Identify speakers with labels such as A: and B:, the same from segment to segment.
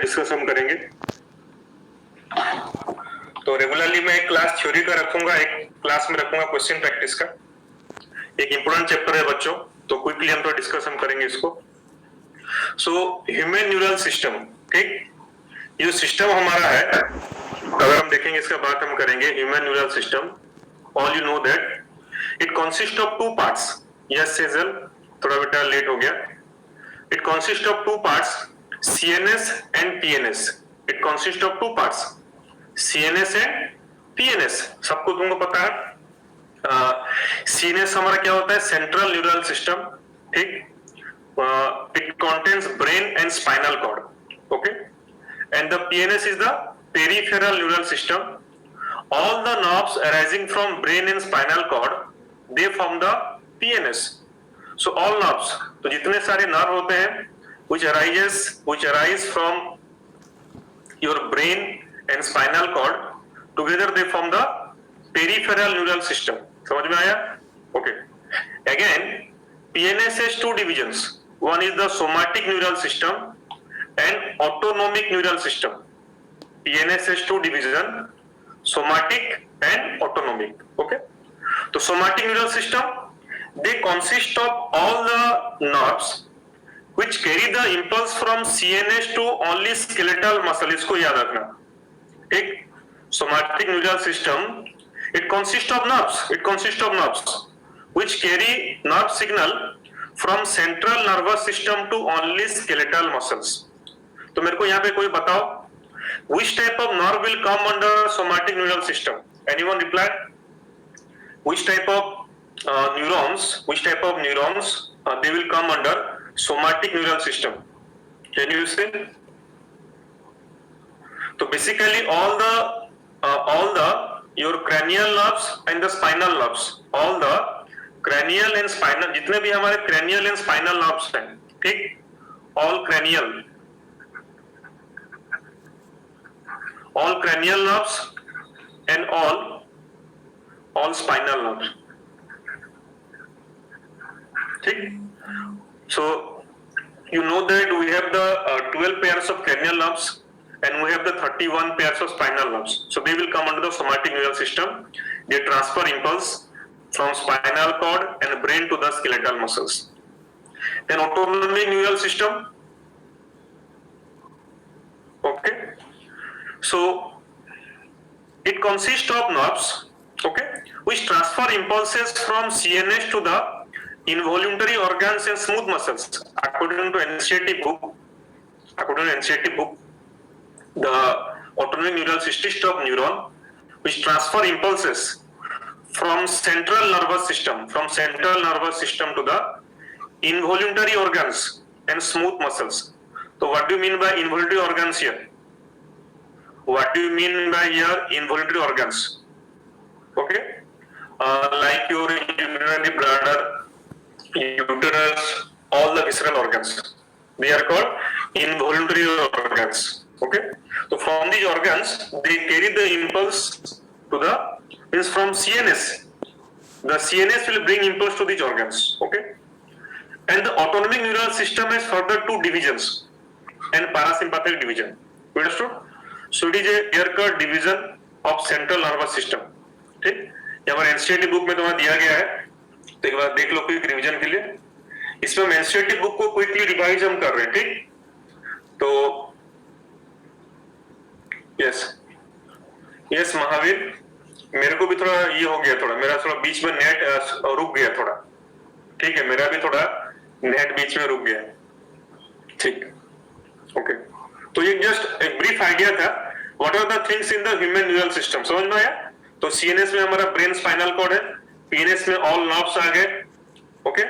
A: Discuss हम करेंगे। तो रेगुलरली मैं एक क्लास थ्योरी का रखूंगा, एक क्लास में रखूंगा क्वेश्चन प्रैक्टिस का। एक इंपॉर्टेंट चैप्टर है बच्चों, तो क्विकली हम तो डिस्कस हम करेंगे इसको। सो ह्यूमन न्यूरल सिस्टम, ठीक, ये सिस्टम हमारा है। अगर हम देखेंगे इसका बात हम करेंगे, human neural system, all you know that it consist of two parts. Yes Sejal, थोड़ा बेटा लेट हो गया। It consist of two parts, CNS and PNS। It consist of two parts, CNS and PNS। सबको तुमको पता है। CNS हमारा क्या होता है? सेंट्रल न्यूरल सिस्टम, ठीक। It contains brain and spinal cord, okay, and the PNS is the peripheral neural system. All the nerves arising from brain and spinal cord, they form the PNS. So all nerves, तो जितने सारे nerve होते हैं which arise from your brain and spinal cord, together they form the peripheral neural system. समझ में आया? Okay. Again, PNS has two divisions. One is the somatic neural system and autonomic neural system. PNS has two divisions, somatic and autonomic. Okay. So somatic neural system, they consist of all the nerves which carry the impulse from CNS to only skeletal muscle. इसको याद रखना, ठीक। Somatic neural system, it consists of nerves which carry nerve signal from central nervous system to only skeletal muscles. तो मेरे को यहाँ पे कोई बताओ, which type of nerve will come under somatic neural system? Anyone reply? Which type of neurons they will come under somatic neural system? Can you say? So basically all the your cranial nerves and the spinal nerves, all the cranial and spinal, जितने भी हमारे cranial and spinal nerves हैं, ठीक, all cranial nerves and all spinal nerves, ठीक। So you know that we have the 12 pairs of cranial nerves and we have the 31 pairs of spinal nerves. So they will come under the somatic neural system. They transfer impulse from spinal cord and brain to the skeletal muscles. Then autonomic neural system, okay, so it consists of nerves, okay, which transfer impulses from CNS to the involuntary organs and smooth muscles. According to NCERT book, the autonomic neural system of neuron which transfer impulses from central nervous system to the involuntary organs and smooth muscles. So what do you mean by involuntary organs here? What do you mean by here involuntary organs? Okay, like your urinary bladder, uterus, all the visceral organs, they are called involuntary organs. Okay, so from these organs they carry the impulse to the, means from CNS, the CNS will bring impulse to these organs. Okay, and the autonomic neural system has further two divisions and parasympathetic division. You understood? So it is a clear-cut division of central nervous system, ठीक। ये हमारे NCERT book में तुम्हें दिया गया है, तो एक बार देख लो क्विक रिवीजन के लिए। इसमें हम NCERT बुक को क्विकली रिवाइज हम कर रहे हैं, ठीक। तो यस महावीर, मेरे को भी थोड़ा ये हो गया, थोड़ा मेरा थोड़ा बीच में नेट रुक गया थोड़ा, ठीक है, मेरा भी थोड़ा नेट बीच में रुक गया, ठीक। ओके, तो ये जस्ट एक ब्रीफ आइडिया था what are the things in the human neural system. समझ में आया? तो CNS में हमारा ब्रेन स्पाइनल कॉर्ड है, PNS में ऑल नर्व्स आ गए, ओके।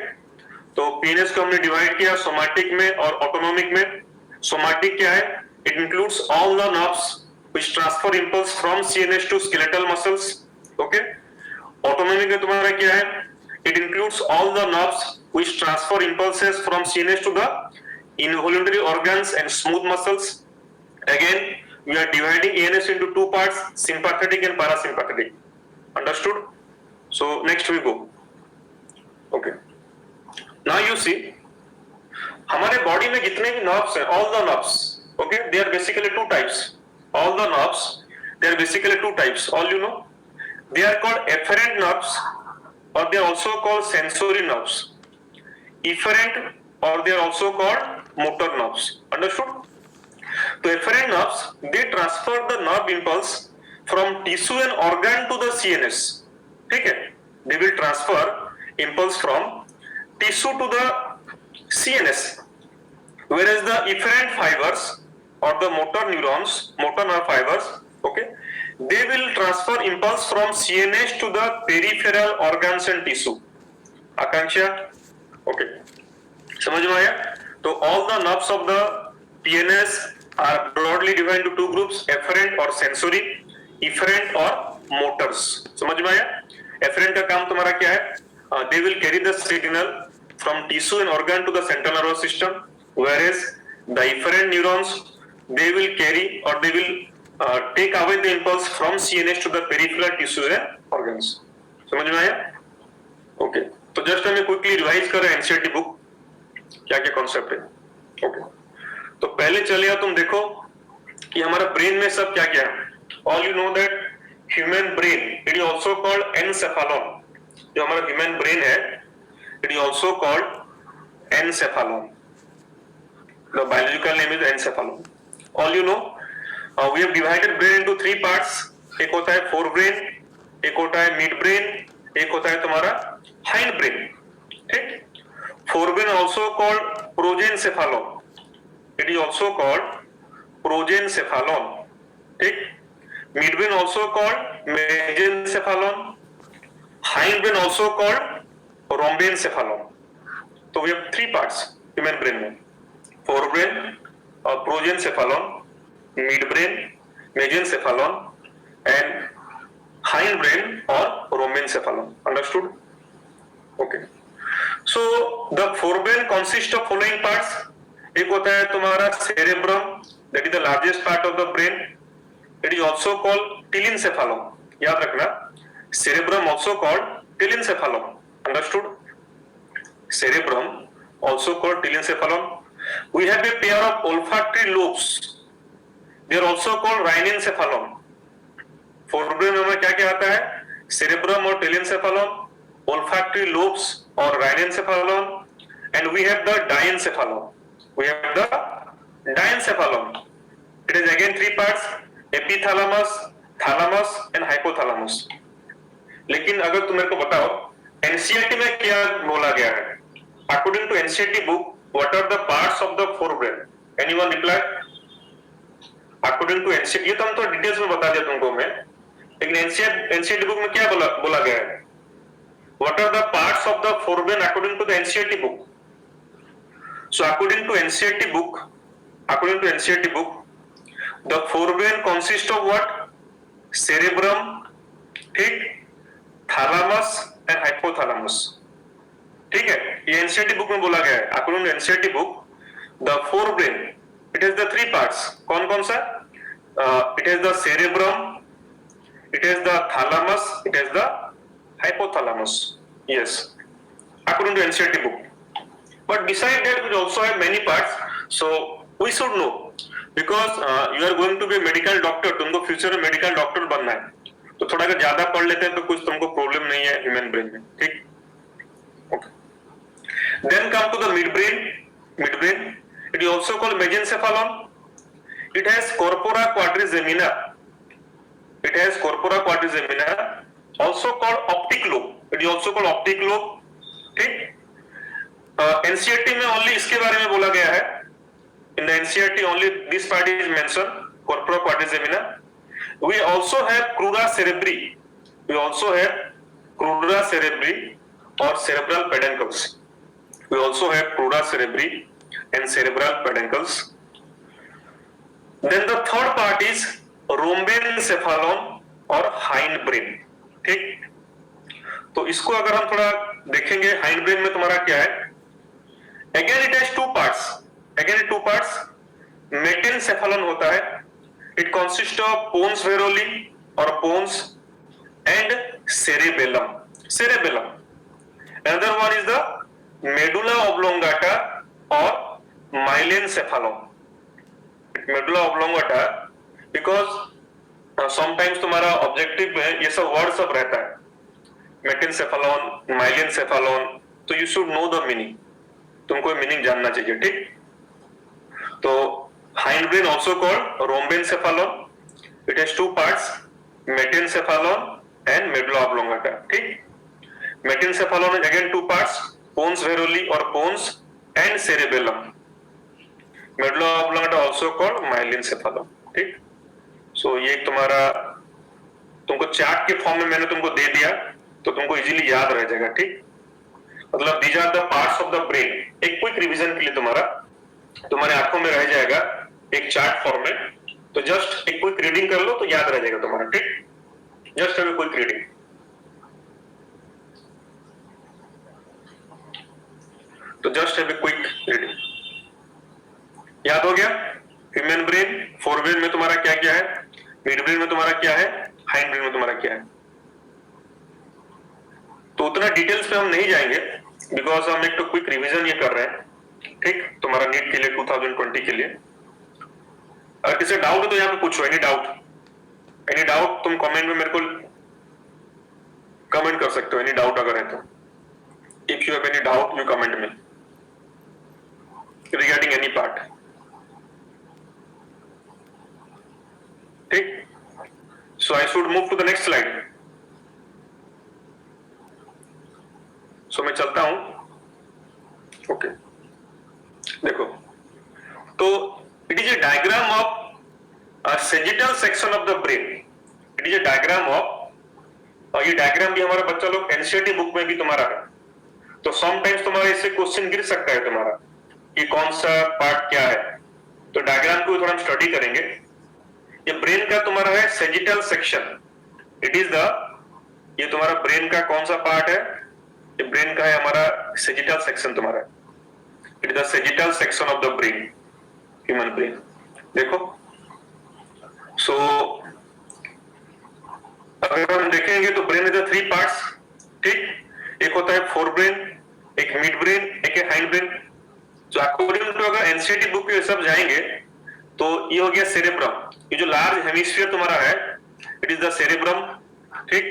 A: तो PNS को हमने डिवाइड किया सोमैटिक में और ऑटोनोमिक में। सोमैटिक क्या है? It includes all the nerves which transfer impulse from CNS to skeletal muscles, okay. Autonomic में तुम्हारा क्या है? It includes all the nerves which transfer impulses from CNS to the involuntary organs and smooth muscles. Again, we are dividing ANS into two parts, sympathetic and parasympathetic. Understood? So next we go. Okay. Now you see, हमारे body में जितने भी nerves हैं, all the nerves, Okay, they are basically two types. All the nerves, they are basically two types. All you know, they are called efferent nerves, or they are also called sensory nerves. Efferent, or they are also called motor nerves. Understood? So efferent nerves, they transfer the nerve impulse from tissue and organ to the CNS. ठीक है? They will transfer impulse from tissue to the CNS. Whereas the efferent fibers or the motor neurons, motor nerve fibers, okay, they will transfer impulse from CNS to the peripheral organs and tissue. Akanksha, okay, समझ में आया? तो all the nerves of the PNS are broadly divided into two groups: efferent or sensory, efferent or motors. समझ में आया? Efferent का काम तुम्हारा क्या है? They will carry the signal from tissue and organ to the central nervous system, whereas the efferent neurons, they will carry or they will take away the impulse from CNS to the peripheral tissues and organs. समझ में आया? Okay. तो just हमें quickly revise कर रहे हैं NCERT book, क्या क्या कॉन्सेप्ट है. ओके, तो पहले चले आओ, तुम देखो कि हमारा ब्रेन में सब क्या क्या है. All you know that human brain, it is also called encephalon. जो हमारा ह्यूमन ब्रेन है, it is also called encephalon. The biological name is encephalon. All you know, we have divided brain into three parts. एक होता है fore brain, एक होता है mid brain, एक होता है तुम्हारा हाइंड ब्रेन. ठीक, forebrain also called progencephalon. It is also called progencephalon. ठीक, midbrain also called mesencephalon. Hindbrain also called rhombencephalon. So we have three parts human brain में: forebrain or progencephalon, midbrain, mesencephalon, and hindbrain or rhombencephalon. Understood? Okay. So the forebrain consists of following parts. एक होता है तुम्हारा cerebrum, that is the largest part of the brain. It is also called telencephalon. याद रखना, cerebrum also called telencephalon. Understood? Cerebrum also called telencephalon. We have a pair of olfactory lobes. They are also called rhinencephalon. Forebrain में क्या क्या आता है? Cerebrum और telencephalon, olfactory lobes or rhinencephalon, and we have the diencephalon. We have the diencephalon. It is again three parts: epithalamus, thalamus and hypothalamus. लेकिन अगर तुम मेरे को बताओ एनसीईआरटी में क्या बोला गया है? According to NCERT book, what are the parts of the forebrain? Anyone reply? According to NCERT, ये तो हम तो डिटेल्स में बता दिया तुमको मैं, लेकिन NCERT बुक में क्या बोला गया है? What are the parts of the forebrain according to the NCERT book? So according to NCERT book, the forebrain consists of what? Cerebrum, ठीक, thalamus and hypothalamus. ठीक है, ये NCERT book में बोला गया है. According to NCERT book, the forebrain, it has the three parts. कौन कौन सा? It has the cerebrum, it has the thalamus, it has the hypothalamus. Yes, according to NCERT book. But beside that, we also have many parts. So we should know, because you are going to be a medical doctor. तुमको future में medical doctor बनना है, तो थोड़ा अगर ज्यादा पढ़ लेते हैं तो कुछ तुमको प्रॉब्लम नहीं है ह्यूमन ब्रेन में. ठीक, okay. Then come to the midbrain. Midbrain, it is also called mesencephalon. It has corpora quadrigemina. It has corpora quadrigemina, also called optic lobe. It is also called optic lobe. ठीक, NCERT में only इसके बारे में बोला गया है. In the NCERT only this part is mentioned, corpora quadrigemina. We also have crura cerebri. We also have crura cerebri or cerebral peduncles. We also have crura cerebri and cerebral peduncles. Then the third part is rhombencephalon or hindbrain. ठीक, तो इसको अगर हम थोड़ा देखेंगे, hind brain में तुम्हारा क्या है? Again it has two parts. मेटेनसेफेलॉन होता है. It consists of pons varoli or pons and cerebellum. Another one is the medulla oblongata or myelencephalon. It medulla oblongata, because sometimes तुम्हारा ऑब्जेक्टिव में ये सब वर्ड सब रहता है, मेटेनसेफालोन, माइलिनसेफालोन, तो you should know the meaning, तुमको meaning जानना चाहिए, ठीक। तो hindbrain also called rhombencephalon, it has two parts, metencephalon and medulla oblongata, ठीक। Metencephalon is again two parts, pons varolii और pons and cerebellum. Medulla oblongata also called myelencephalon, ठीक। So ये तुम्हारा तुमको चार्ट के फॉर्म में मैंने तुमको दे दिया, तो तुमको इजीली याद रह जाएगा, ठीक। मतलब these are the parts of the brain. एक क्विक रिवीजन के लिए तुम्हारे आंखों में रह जाएगा एक चार्ट फॉर्म में, तो जस्ट एक क्विक रीडिंग कर लो तो याद रह जाएगा तुम्हारा, ठीक। Just have a quick reading. तो just have a quick reading. याद हो गया? ह्यूमन ब्रेन, फोरब्रेन में तुम्हारा क्या क्या है, मिड ब्रेन में तुम्हारा क्या है, हाइंड ब्रेन में तुम्हारा क्या है। तो उतना डिटेल्स पे हम नहीं जाएंगे, बिकॉज हम एक तो क्विक रिवीजन ये कर रहे हैं, ठीक, तुम्हारा नीट के लिए 2020 के लिए। अगर किसी डाउट है तो यहाँ पे पूछो, एनी डाउट तुम कमेंट में मेरे को कमेंट कर सकते हो, एनी डाउट अगर है तो। If you have any doubt you comment में रिगार्डिंग एनी पार्ट, ठीक। So I should move to the next slide. So मैं चलता हूं, ओके। देखो, तो it is a diagram of sagittal section of the brain. It is a diagram of, और ये diagram भी हमारा बच्चा लोग एनसीईआरटी बुक में भी तुम्हारा है, तो समटाइम्स तुम्हारा इससे क्वेश्चन गिर सकता है तुम्हारा कि कौन सा पार्ट क्या है। तो डायग्राम को थोड़ा हम स्टडी करेंगे। ये ब्रेन का तुम्हारा है sagittal section, it is the, ये तुम्हारा ब्रेन का कौन सा पार्ट है, ये ब्रेन का है हमारा सेजिटल सेक्शन तुम्हारा, it is the sagittal section of the brain, human brain. देखो, सो अगर हम देखेंगे तो ब्रेन इज द 3 पार्ट्स, ठीक। एक होता है फोर ब्रेन, एक मिड ब्रेन, एक है हाइंड ब्रेन। तो अकॉर्डिंग टू अगर एनसीईआरटी बुक के सब जाएंगे तो ये हो गया सेरेब्रम, ये जो लार्ज हेमिस्फीयर तुम्हारा है, इट इज द सेरेब्रम, ठीक।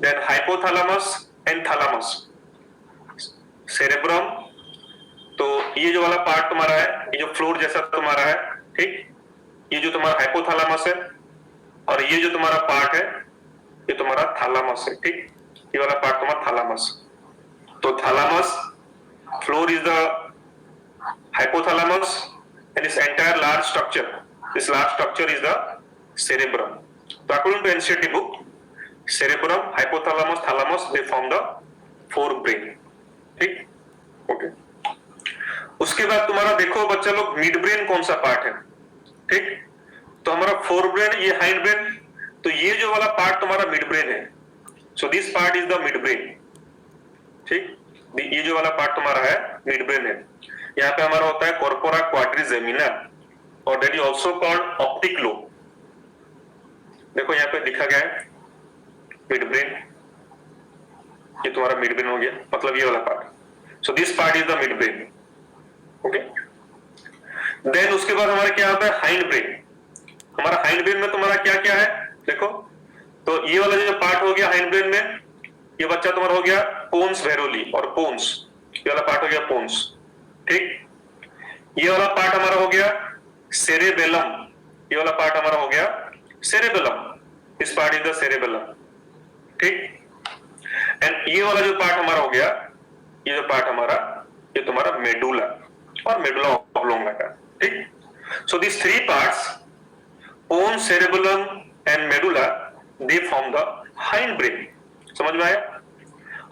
A: Then hypothalamus and thalamus, cerebrum, तो ये जो वाला पार्ट तुम्हारा है, ये जो फ्लोर जैसा तुम्हारा है, ठीक, ये जो तुम्हारा हाइपोथैलेमस है, और ये जो तुम्हारा पार्ट है ये तुम्हारा थैलेमस है, ठीक। ये वाला पार्ट तुम्हारा थैलेमस। तो thalamus floor is the hypothalamus and this entire large structure, this large structure is the cerebrum. So according to NCERT book, cerebrum, hypothalamus, thalamus, they form the forebrain, ठीक, okay. उसके बाद तुम्हारा देखो बच्चा लोग mid brain कौन सा part है, ठीक। तो हमारा फोरब्रेन, ये हाइंड ब्रेन, तो ये जो वाला पार्ट तुम्हारा मिड ब्रेन है, सो this part is the mid brain, ठीक। ये जो वाला पार्ट तुम्हारा है मिड ब्रेन है। यहाँ पे हमारा होता है कॉर्पोरा क्वाड्रिजेमिना, और that is also called optic lobe. देखो यहाँ पे लिखा गया है मिड ब्रेन, ये तुम्हारा मिड ब्रेन हो गया, मतलब ये वाला part. So this part is the mid brain, okay. Then उसके बाद हमारा क्या होता है हाइंड ब्रेन। हमारा हाइंड ब्रेन में तुम्हारा क्या क्या है, देखो, तो ये वाला जो पार्ट हो गया हाइंड ब्रेन में, ये बच्चा तुम्हारा हो गया पोन्स वेरोली और पोन्स, ये वाला पार्ट हो गया पोन्स, ठीक। ये वाला पार्ट हमारा हो गया सेरेबेलम, ये वाला पार्ट हमारा हो गया सेरेबेलम, इस पार्ट इज द सेरेबेलम, ठीक। एंड ये वाला जो पार्ट हमारा हो गया, ये जो पार्ट हमारा, ये तुम्हारा मेडुला और मेडुला ऑब्लोंगेटा, ठीक। So this 3 parts, pon, cerebellum and medulla, they form the hind brain. समझ में आया?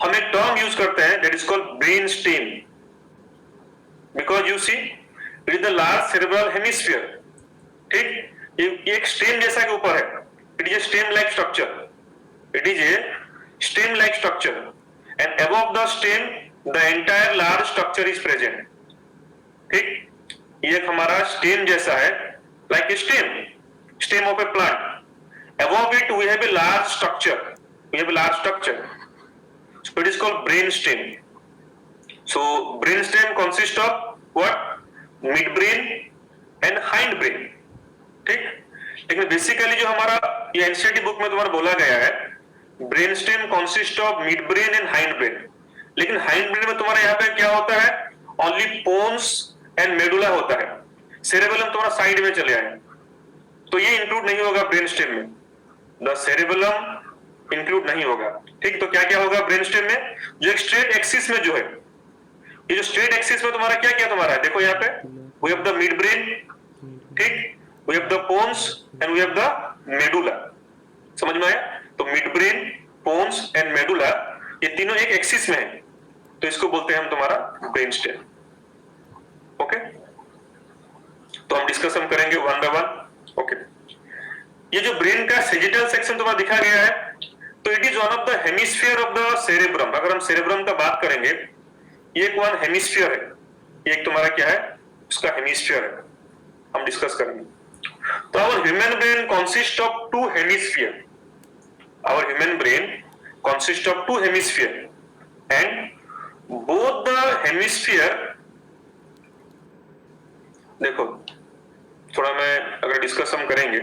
A: हम एक टर्म यूज करते हैं that is called brain stem, because you see it is the large cerebral hemisphere, ठीक। ये एक स्टेम जैसा के ऊपर है, it is a stem like structure, it is a stem like structure and above the stem the entire large structure is present, ठीक। ये एक हमारा स्टेम जैसा है, like a stem of a plant, above it we have a large structure, so it is called brain stem. So brain stem consists of what? Midbrain, and hind brain. ठीक, लेकिन basically जो हमारा ये NCERT book में तुम्हारा बोला गया है brain stem consist of mid brain and hind brain, लेकिन हाइंड ब्रेन में तुम्हारा यहाँ पे क्या होता है, ओनली पोन्स एंड मेडुला होता है, सेरेबेलम तुम्हारा साइड में चले आए, तो ये इंक्लूड नहीं होगा ब्रेन स्टेम में, द सेरेबेलम इंक्लूड नहीं होगा। ठीक, तो क्या क्या होगा ब्रेन स्टेम में, जो एक स्ट्रेट एक्सिस में जो है, ये जो स्ट्रेट एक्सिस में तुम्हारा क्या क्या तुम्हारा है, देखो यहाँ पे we have the mid brain, ठीक, we have the pons and we have the medulla, समझ में आया? तो midbrain, pons and medulla ये तीनों एक एक्सिस में है, तो इसको बोलते हैं हम तुम्हारा ब्रेन स्टेम। ओके, तो हम डिस्कशन करेंगे वन बाय वन। ओके, ये जो ब्रेन का सेजिटल सेक्शन तुम्हारा दिखा गया है, तो it is one of the hemisphere of the cerebrum. अगर हम सेरेब्रम का बात करेंगे, ये एक वन हेमिस्फीयर है, ये एक तुम्हारा क्या है, उसका हेमिस्फीयर है, हम डिस्कस करेंगे। तो our human brain consist of two hemisphere, our human brain consist of two hemisphere and both the hemisphere, देखो थोड़ा मैं अगर डिस्कस हम करेंगे,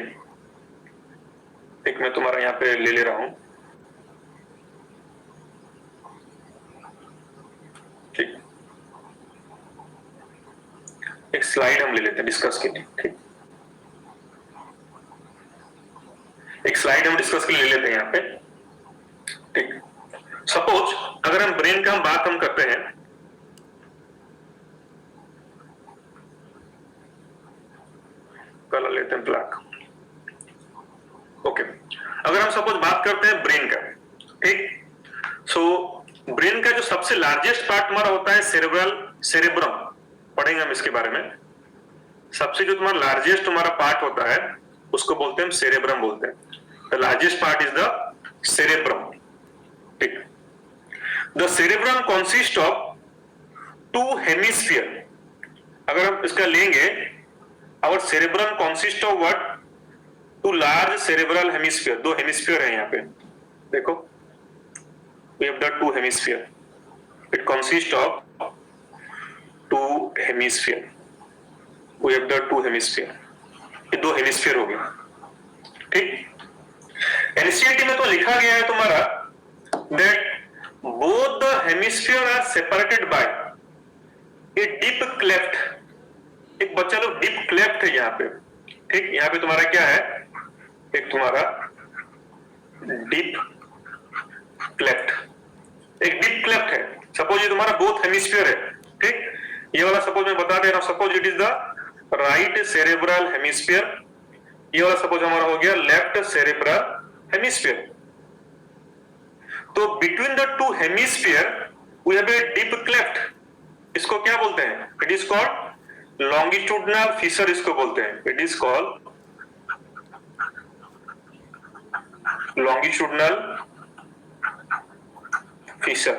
A: एक मैं तुम्हारा यहाँ पे ले रहा हूं, ठीक, एक स्लाइड हम ले लेते हैं डिस्कस के लिए। ठीक, एक स्लाइड हम डिस्कस के लिए ले लेते हैं यहाँ पे। ठीक, सपोज अगर हम ब्रेन का बात हम करते हैं, कलर लेते हैं ब्लैक। ओके, अगर हम सपोज बात करते हैं ब्रेन का, ठीक, सो ब्रेन का जो सबसे लार्जेस्ट पार्ट हमारा होता है सेरेब्रम, पढ़ेंगे हम इसके बारे में। सबसे जो तुम्हारा लार्जेस्ट तुम्हारा पार्ट होता है उसको बोलते हैं सेरेब्रम बोलते हैं, the largest part is the cerebrum. ठीक, the cerebrum consist of two hemisphere, अगर हम इसका लेंगे, our cerebrum consist of what, two large cerebral hemisphere, दो हेमिस्फीयर है यहाँ पे, देखो we have the two hemisphere, it consists of two hemisphere, we have the two hemisphere, ये दो हेमिस्फीयर हो गया। ठीक, एनसीईआरटी में तो लिखा गया है तुम्हारा that both the hemisphere are separated by a deep cleft, एक बच्चा लोग डीप क्लेफ्ट है यहाँ पे। ठीक, यहाँ पे तुम्हारा क्या है, एक तुम्हारा डीप क्लेफ्ट, एक डीप क्लेफ्ट है, सपोज ये तुम्हारा बोथ हेमिस्फीयर है। ठीक, ये वाला सपोज मैं बता दे रहा हूं, suppose it is the right cerebral hemisphere, ये वाला सपोज हमारा हो गया लेफ्ट सेरेब्रल हेमिस्फीयर। तो between the two hemisphere we have a deep cleft, इसको क्या बोलते हैं, it is called longitudinal fissure, इसको बोलते हैं, it is called longitudinal fissure,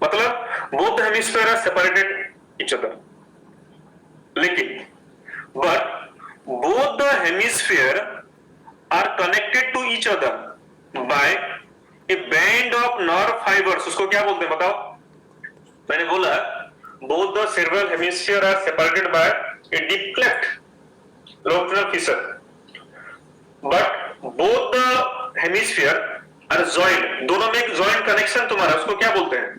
A: मतलब both hemisphere are separated each other, लेकिन but both the hemisphere are connected to each other by a band of nerve fibres, उसको क्या बोलते हैं बताओ? मैंने बोला both the cerebral hemisphere are separated by a deep cleft, longitudinal fissure, but both the hemisphere are joined, दोनों में एक joint connection तुम्हारा, उसको क्या बोलते हैं?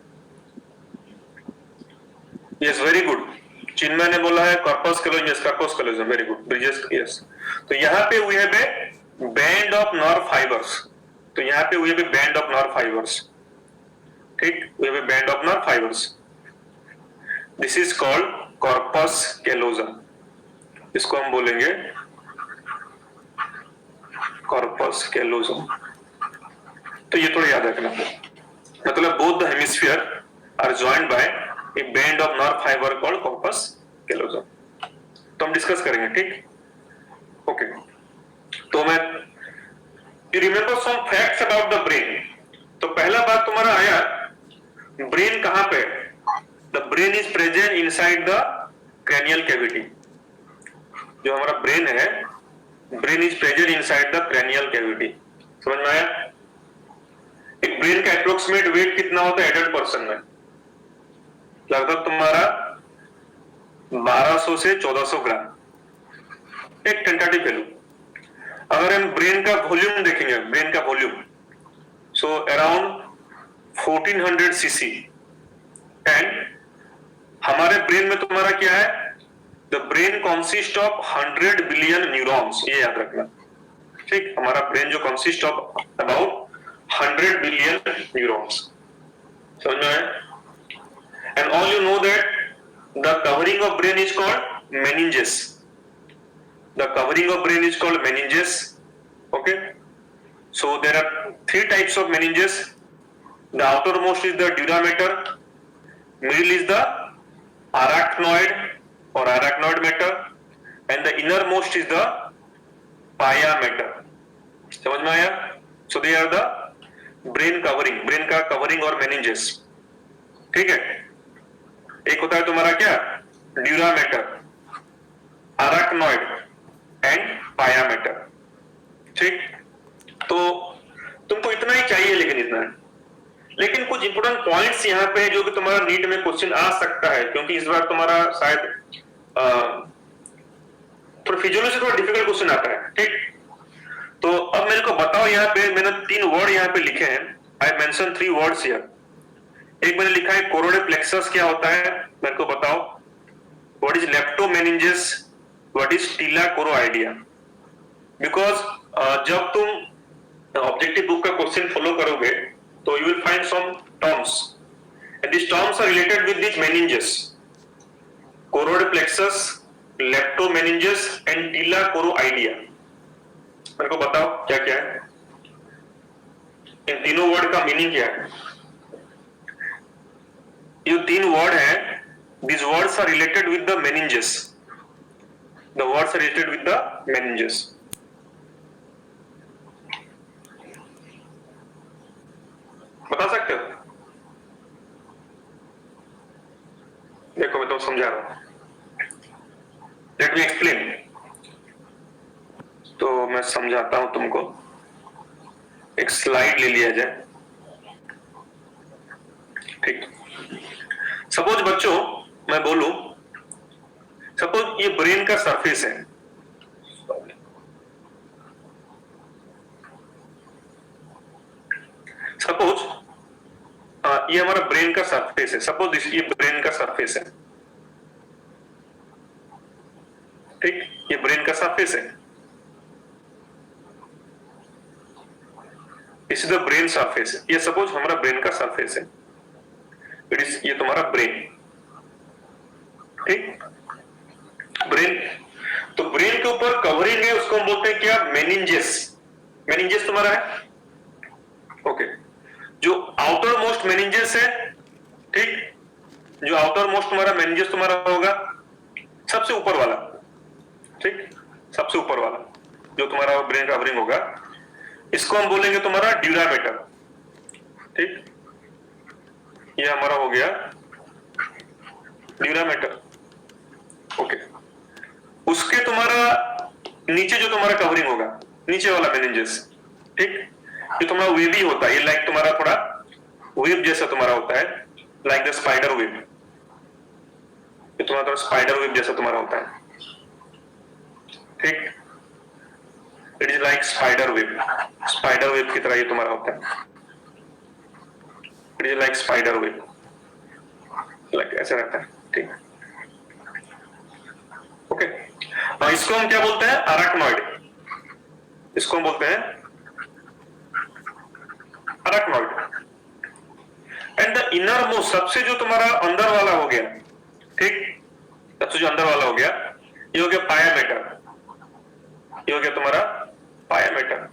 A: Yes, very good, चिन्मय ने बोला है corpus callosum, yes, corpus callosum, very good, bridges, yes। तो यहाँ पे we have a band of nerve fibers, तो यहाँ पे we have a band of nerve fibers, ठीक, we have a band of nerve fibers, this is called corpus callosum, इसको हम बोलेंगे कॉर्पस कैलोजम। तो ये थोड़ा याद रखना, मतलब both the hemisphere are joined by a band of nerve fibre called corpus callosum. तो हम डिस्कस करेंगे, ठीक, ओके। तो मैं you remember some facts about the brain, तो पहला बात तुम्हारा आया ब्रेन कहां पे है, the brain is present inside the cranial cavity, जो हमारा ब्रेन है, brain is present inside the cranial cavity, समझ में आया? एक ब्रेन का अप्रोक्सीमेट वेट कितना होता है एडल्ट पर्सन में, लगभग तुम्हारा 1200 से 1400 ग्राम, एक टेंटेटिव वैल्यू। अगर हम ब्रेन का वॉल्यूम देखेंगे, ब्रेन का volume, so around 1400 CC, and हमारे ब्रेन में तुम्हारा क्या है, the brain consist of 100 billion neurons, ये याद रखना, ठीक। हमारा ब्रेन जो consist of about 100 billion neurons, समझ में आया? And all you know that the covering of brain is called meninges, the covering of brain is called meninges, okay. So there are 3 types of meninges, the outermost is the dura mater, middle is the arachnoid or arachnoid matter, and the innermost is the pia matter, समझ में आया? So they are the brain covering, brain का covering और meninges, ठीक है। एक होता है तुम्हारा क्या, dura mater, arachnoid and pia matter, ठीक। तो तुमको इतना ही चाहिए, लेकिन इतना है। लेकिन कुछ इंपोर्टेंट पॉइंट्स यहाँ पे जो कि तुम्हारा नीट में क्वेश्चन आ सकता है, क्योंकि इस बार तुम्हारा शायद थोड़ा फिजियोलॉजी थोड़ा डिफिकल्ट क्वेश्चन आता है, ठीक। तो अब मेरे को बताओ, यहाँ पे मैंने 3 वर्ड यहाँ पे लिखे हैं, आई मेंशन 3 वर्ड्स हियर। एक मैंने लिखा है कोरोइड प्लेक्सस, क्या होता है मेरे को बताओ। व्हाट इज लेप्टोमेनिंजेस, व्हाट इज टीला कोरोइडिया। बिकॉज जब तुम ऑब्जेक्टिव बुक का क्वेश्चन फॉलो करोगे तो you will find some terms, and these terms are related with these meninges, choroid plexus, leptomeninges and tila choroidea। मेरे को बताओ क्या क्या है, इन तीनों वर्ड का मीनिंग क्या है। ये 3 वर्ड है, these words are related with the meninges, the words are related with the meninges। बता सकते हो? देखो मैं तो समझा रहा हूं, लेट मी एक्सप्लेन। तो मैं समझाता हूं तुमको, एक स्लाइड ले लिया जाए, ठीक। सपोज बच्चों मैं बोलूं, सपोज ये ब्रेन का सरफेस है, सपोज ये हमारा ब्रेन का सरफेस है, सपोज ये ब्रेन का सरफेस है, ठीक। ये ब्रेन का सरफेस है, इस द ब्रेन सरफेस, ये सपोज हमारा ब्रेन का सरफेस है, इट इज, ये तुम्हारा ब्रेन, ठीक। ब्रेन, तो ब्रेन के ऊपर कवरिंग है, उसको हम बोलते हैं क्या, मेनिंजेस। मेनिंजेस तुम्हारा है, ओके। जो आउटर मोस्ट मेनिंजेस है, ठीक, जो आउटर मोस्ट तुम्हारा मेनिंजेस तुम्हारा होगा सबसे ऊपर वाला, ठीक, सबसे ऊपर वाला जो तुम्हारा ब्रेन कवरिंग होगा, इसको हम बोलेंगे तुम्हारा ड्यूरामेटर, ठीक। ये हमारा हो गया ड्यूरामेटर, ओके। उसके तुम्हारा नीचे जो तुम्हारा कवरिंग होगा, नीचे वाला मेनिंजेस, ठीक, ये तुम्हारा वेबी होता है, ये लाइक तुम्हारा थोड़ा वेब जैसा तुम्हारा होता है, लाइक द स्पाइडर वेब, ये तुम्हारा थोड़ा स्पाइडर वेब जैसा तुम्हारा होता है, ठीक। It is like spider web, spider web की तरह ये तुम्हारा होता है, it is like spider web, like ऐसा रहता है, ठीक, ओके। इसको हम क्या बोलते हैं, अराक्नॉइड, इसको हम बोलते हैं अराक्नॉइड। एंड द इनर मोस्ट, सबसे जो तुम्हारा अंदर वाला हो गया, ठीक, सबसे जो अंदर वाला हो गया, ये हो गया पाया मैटर, ये हो गया तुम्हारा पाया मैटर।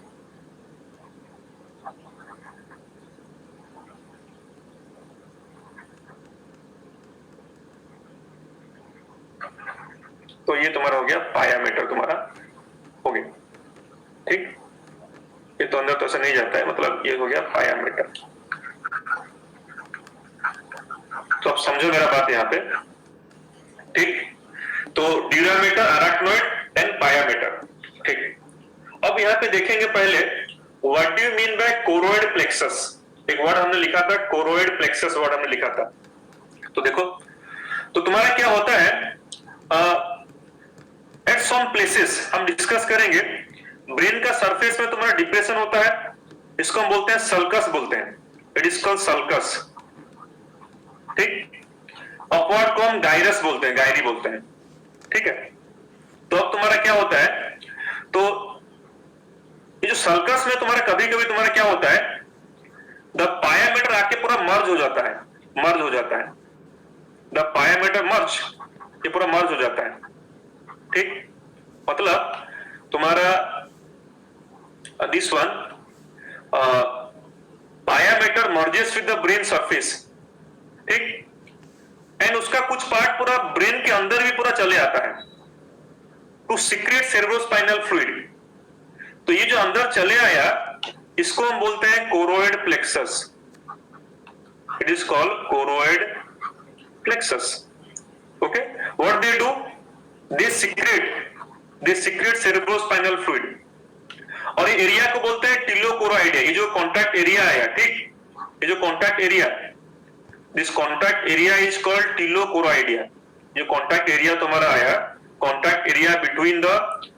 A: तो ये तुम्हारा हो गया पाया मैटर, तुम्हारा हो गया, ठीक। ये तो अंदर तो ऐसा नहीं जाता है, मतलब ये हो गया पाया मैटर। तो अब समझो मेरा बात यहाँ पे, ठीक। तो ड्यूरामेटर, अराक्नॉइड एंड पाया मैटर, ठीक। अब यहाँ पे देखेंगे पहले, what do you mean by choroid plexus. एक वर्ड हमने लिखा था, कोरोइड प्लेक्सस वर्ड हमने लिखा था। तो देखो, तो तुम्हारा क्या होता है, एट सम प्लेसेस हम डिस्कस करेंगे, ब्रेन का सरफेस में तुम्हारा डिप्रेशन होता है, इसको हम बोलते हैं सल्कस बोलते हैं, इट इज कॉल्ड सल्कस, ठीक। अपवर्ड को हम गायरस बोलते हैं, गायरी बोलते हैं, ठीक है। तो अब तुम्हारा क्या होता है, तो ये जो सल्कस में तुम्हारा कभी कभी तुम्हारा क्या होता है, द पायामीटर आके पूरा मर्ज हो जाता है, मर्ज हो जाता है, द पायामीटर मर्ज, ये पूरा मर्ज हो जाता है, ठीक। मतलब तुम्हारा this one pia mater merges with the brain surface, ठीक, एंड उसका कुछ पार्ट पूरा ब्रेन के अंदर भी पूरा चले आता है टू सीक्रेट सेरेब्रोस्पाइनल फ्लूइड। तो ये जो अंदर चले आया, इसको हम बोलते हैं choroid plexus, it is called choroid plexus, okay. What they do, they secret cerebrospinal fluid, और ये एरिया को बोलते हैं टिलोकोरोइडिया, ये जो कॉन्टैक्ट एरिया आया, ठीक, ये जो contact area, this contact area is called tela choroidea. जो कॉन्टैक्ट एरिया तुम्हारा आया, contact area between the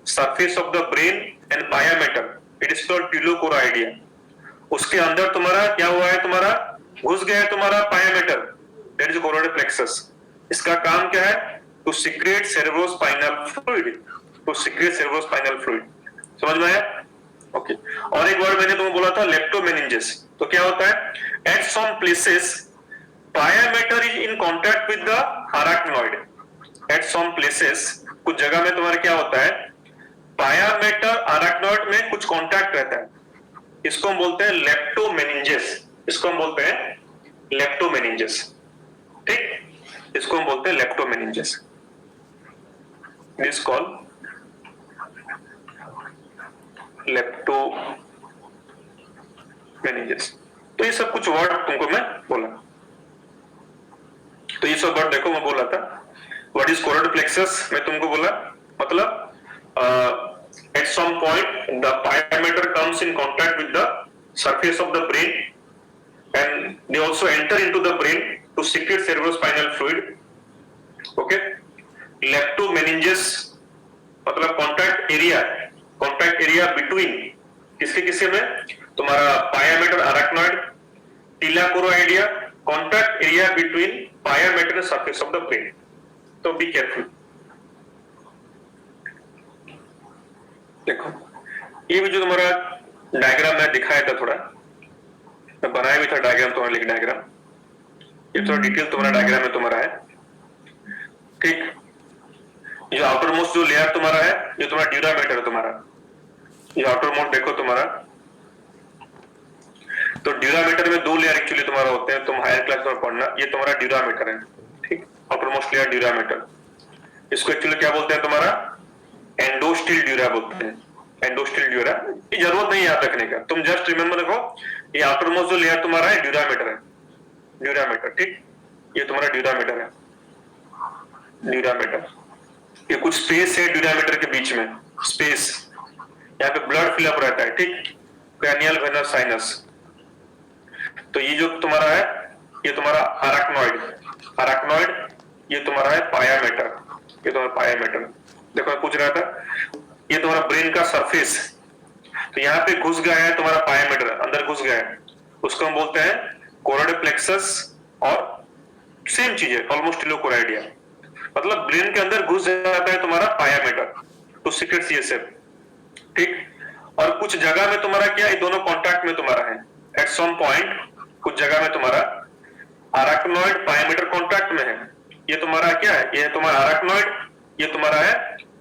A: surface of the brain and pia mater, it is called tela choroidea. उसके अंदर तुम्हारा क्या हुआ है, तुम्हारा घुस गया है तुम्हारा pia mater, that is choroid plexus. इसका काम क्या है, to secrete cerebrospinal fluid, to secrete cerebrospinal fluid. समझ में आया, ओके। और एक वर्ड मैंने तुम्हें बोला था लेप्टोमेनिंजेस, तो क्या होता है, at some places pia mater is in contact with the arachnoid, at some places, कुछ जगह में तुम्हारा क्या होता है, पायामेटर अराक्नॉइड में कुछ कांटेक्ट रहता है, इसको हम बोलते हैं लेप्टोमेनिंजेस, इसको हम बोलते हैं लेप्टोमेनिंजेस, ठीक, इसको हम बोलते हैं लेप्टोमेनिंजेस, दिस कॉल लेप्टोमेनिंजेस। तो ये सब कुछ वर्ड तुमको मैं बोला, तो ये सब वर्ड देखो मैं बोला था, व्हाट इज कोरोइड प्लेक्सस मैं तुमको बोला, मतलब at some point the pia mater comes in contact with the surface of the brain and they also enter into the brain to secrete cerebrospinal fluid, okay. Leptomeninges मतलब contact area between किसके किसके में, तुम्हारा pia mater arachnoid, tela choroidea, contact area between pia mater and surface of the brain. तो be careful. देखो ये भी जो तुम्हारा डायग्राम मैं दिखाया था, थोड़ा मैं बनाया भी था डायग्राम तुम्हारा, लिख डायग्राम, ये थोड़ा डिटेल तुम्हारा डायग्राम में तुम्हारा है, ठीक। ये आउटर मोस्ट जो लेयर तुम्हारा है, ये तुम्हारा ड्यूरामीटर है तुम्हारा, ये आउटर मोस्ट देखो तुम्हारा, तो ड्यूरामीटर में दो लेयर एक्चुअली तुम्हारा होते हैं, तुम हायर क्लास में पढ़ना, ये तुम्हारा ड्यूरामीटर है, ठीक, आउटर मोस्ट लेयर ड्यूरामीटर। इसको एक्चुअली क्या बोलते हैं, तुम्हारा एंडोस्टील ड्यूरा बोलते हैं, एंडोस्टील ड्यूरा। ये जरूरत नहीं याद रखने का, तुम जस्ट रिमेंबर रखो, ये आउटर मोस्ट जो लेयर तुम्हारा है ड्यूरामीटर है, ड्यूरामीटर, ठीक, ये तुम्हारा ड्यूरामीटर है, ड्यूरामीटर। ये कुछ स्पेस है ड्यूरामीटर के बीच में, स्पेस, यहाँ पे ब्लड फिलअप रहता है, ठीक, क्रैनियल वेनस साइनस। तो ये जो तुम्हारा है, ये तुम्हारा अराक्नॉइड, ये तुम्हारा है पायामेटर, ये तुम्हारा पायामेटर। देखो मैं पूछ रहा था, ये तुम्हारा ब्रेन का सरफेस, तो यहाँ पे घुस गया है तुम्हारा पायामेटर, अंदर घुस गया है, उसको हम बोलते हैं कोरोइड प्लेक्सस, और सेम चीज है ऑलमोस्ट टिलोकोरोइडिया, मतलब ब्रेन के अंदर घुस जाता है तुम्हारा पायामेटर टू सीक्रेट सीएसएफ, ठीक। और कुछ जगह में तुम्हारा क्या, ये दोनों कांटेक्ट में तुम्हारा है, एट सम पॉइंट कुछ जगह में तुम्हारा अराक्नॉइड पायामेटर कांटेक्ट में है, ये तुम्हारा क्या है, ये तुम्हारा अराक्नॉइड, ये तुम्हारा है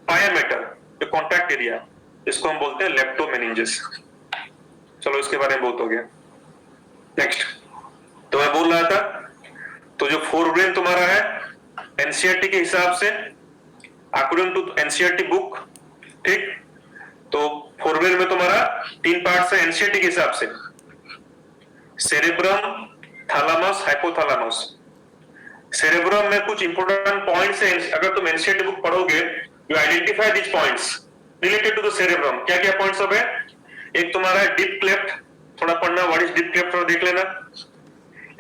A: पायामेटर, ये कांटेक्ट एरिया, इसको हम बोलते हैं लेप्टोमेनिंजेस। चलो इसके बारे में बहुत हो गया। नेक्स्ट, तो मैं बोल रहा था, तो जो फोरब्रेन तुम्हारा है एनसीईआरटी के हिसाब से, अकॉर्डिंग टू एनसीईआरटी बुक, ठीक, तो फोरब्रेन में तुम्हारा 3 पार्ट्स है एनसीईआरटी के हिसाब से, सेरेब्रम, थैलेमस, हाइपोथैलेमस। सेरेब्रम में कुछ इंपोर्टेंट पॉइंट्स हैं, अगर तुम एनसीईआरटी बुक पढ़ोगे, you identify this points related to the cerebrum. क्या क्या पॉइंट्स सब है, एक तुम्हारा डीप क्लेफ्ट, थोड़ा पढ़ना, व्हाट इज डीप क्लेफ्ट देख लेना,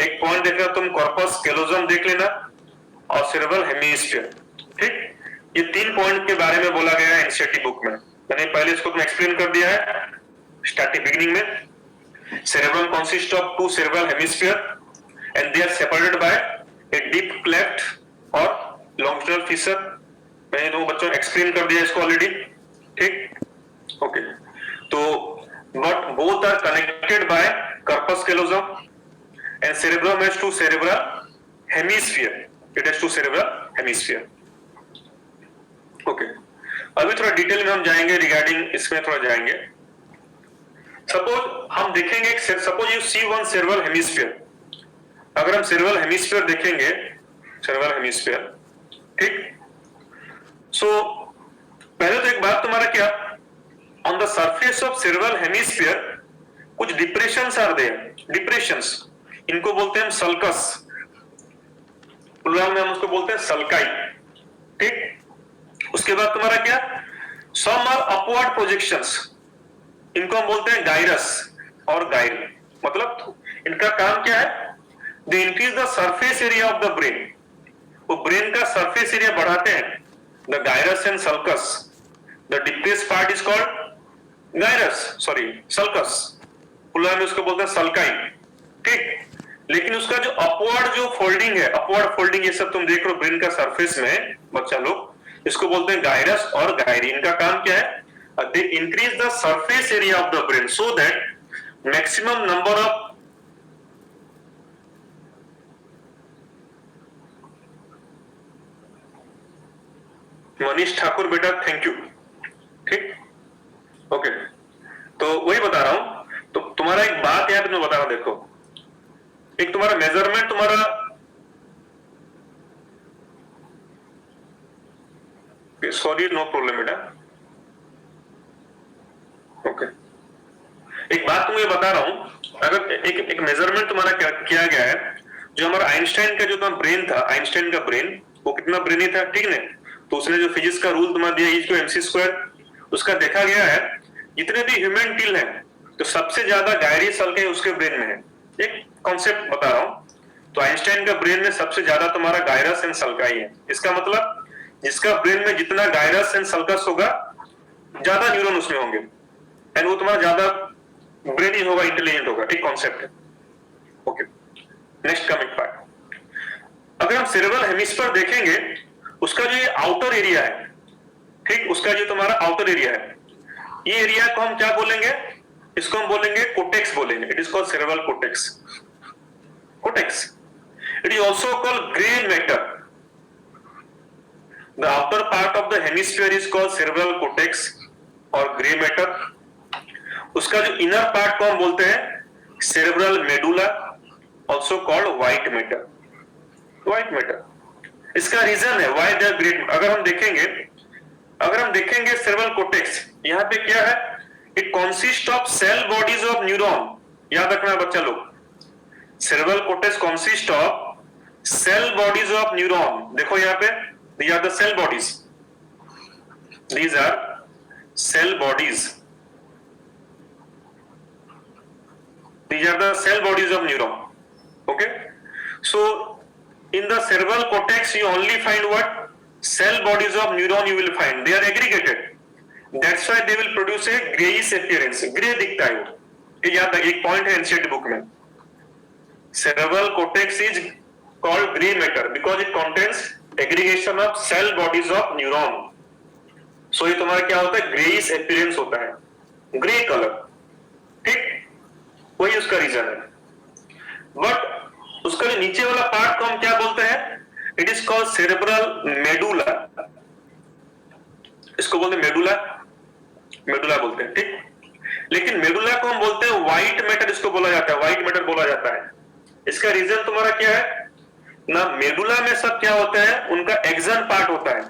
A: एक पॉइंट देख लेना तुम, कॉर्पस कैलोजम देख लेना, और सेरेब्रल हेमिस्फीयर, ठीक। ये 3 पॉइंट के बारे में बोला गया है एनसीईआरटी बुक में। मैंने पहले इसको तुम एक्सप्लेन कर दिया है स्टार्टिंग बिगिनिंग में। Cerebrum consist of 2 cerebral hemisphere and they are separated by a deep cleft और लॉन्गिट्यूडनल फिशर। मैंने तुम बच्चों एक्सप्लेन कर दिया इसको ऑलरेडी, ठीक, ओके। तो but both are connected by corpus callosum and cerebrum has 2 cerebral hemisphere. It has 2 cerebral hemisphere. Okay. अभी थोड़ा डिटेल में हम जाएंगे रिगार्डिंग इसमें थोड़ा जाएंगे। सपोज हम देखेंगे, suppose you see one cerebral hemisphere. अगर हम सेरेब्रल हेमिस्फीयर देखेंगे, सेरेब्रल हेमिस्फीयर, ठीक, सो पहले तो एक बात तुम्हारा क्या, on the surface of cerebral hemisphere कुछ डिप्रेशंस आर देयर, डिप्रेशंस, इनको बोलते हैं हम सल्कस, प्लूरल में हम उसको बोलते हैं सल्काई, ठीक। उसके बाद तुम्हारा क्या, सम आर अपवर्ड प्रोजेक्शंस, इनको हम बोलते हैं गायरस और गाइल। मतलब इनका काम क्या है, they increase the surface area of the brain, वो ब्रेन का सरफेस एरिया बढ़ाते हैं। The gyrus and sulcus, the depressed part is called gyrus, sorry sulcus, plural में उसको बोलते हैं सल्काई, ठीक। लेकिन उसका जो अपवर्ड जो फोल्डिंग है, अपवर्ड फोल्डिंग, ये सब तुम देख रहे हो ब्रेन का सरफेस में बच्चा लोग, इसको बोलते हैं गायरस और गायरी। इनका काम क्या है, they increase the surface area of the brain so that maximum number of Manish Thakur बेटा, थैंक यू, ठीक, ओके। तो वही बता रहा हूं, तो तुम्हारा एक बात यार मैं बता रहा हूं, देखो एक तुम्हारा मेजरमेंट, तुम्हारा सॉरी नो प्रॉब्लम बेटा, ओके। एक बात तुम्हें बता रहा हूं, अगर एक मेजरमेंट तुम्हारा क्या किया गया है, जो हमारा आइंस्टाइन का जो तुम्हारा ब्रेन था, आइंस्टाइन का ब्रेन वो कितना ब्रेनी था, ठीक है, तो उसने जो फिजिक्स का रूल तुम्हारा दिया इज टू एमसी स्क्वायर, उसका देखा गया है जितने भी ह्यूमन टील हैं तो सबसे ज्यादा गायरी सल्काई उसके ब्रेन में है। एक कॉन्सेप्ट बता रहा हूं, तो आइंस्टाइन का ब्रेन में सबसे ज्यादा तुम्हारा गायरस एंड सल्काई है। इसका मतलब जिसका ब्रेन में जितना गायरस एंड सल्कस होगा ज्यादा न्यूरॉन उसमें होंगे एंड वो तुम्हारा ज्यादा ब्रेनी होगा, इंटेलिजेंट होगा, एक कॉन्सेप्ट है, ओके। नेक्स्ट कमिंग पार्ट, अगर हम सेरेब्रल हेमिस्फीयर देखेंगे, उसका जो ये आउटर एरिया है, ठीक, उसका जो तुम्हारा आउटर एरिया है, ये एरिया को हम क्या बोलेंगे, इसको हम बोलेंगे कोटेक्स बोलेंगे। It is called cerebral cortex, cortex. It is also called grey matter. The outer part of the hemisphere is called cerebral cortex और ग्रे मैटर। उसका जो इनर पार्ट को हम बोलते हैं cerebral medulla, also called white matter, white matter. इसका reason है why they are grey. अगर हम देखेंगे सेरेब्रल कोटेक्स, यहां पे क्या है, it consist of cell bodies of neuron. याद रखना बच्चा लोग, cerebral cortex consist of cell bodies of neuron. देखो यहाँ पे, these are the cell bodies, these are cell bodies, these are the cell bodies of neuron, okay. So in the cerebral cortex you only find what, cell bodies of neuron you will find, they are aggregated, that's why they will produce a grayish appearance, grey दिखता है वो। ये याद रखिए, एक point है NCERT book में, cerebral cortex is called gray matter because it contains aggregation of cell bodies of neuron. So ये तुम्हारा क्या होता है, ग्रेइश अपीयरेंस होता है, ग्रे कलर, ठीक, वही उसका रीजन है। बट उसका जो नीचे वाला पार्ट को हम क्या बोलते हैं, it is called cerebral medulla, इसको बोलते हैं मेडुला, मेडुला बोलते हैं, ठीक। लेकिन मेडुला को हम बोलते हैं व्हाइट मैटर, इसको बोला जाता है, व्हाइट मैटर बोला जाता है। इसका रीजन तुम्हारा क्या है ना, मेडुला में सब क्या होता है, उनका एक्सन पार्ट होता है,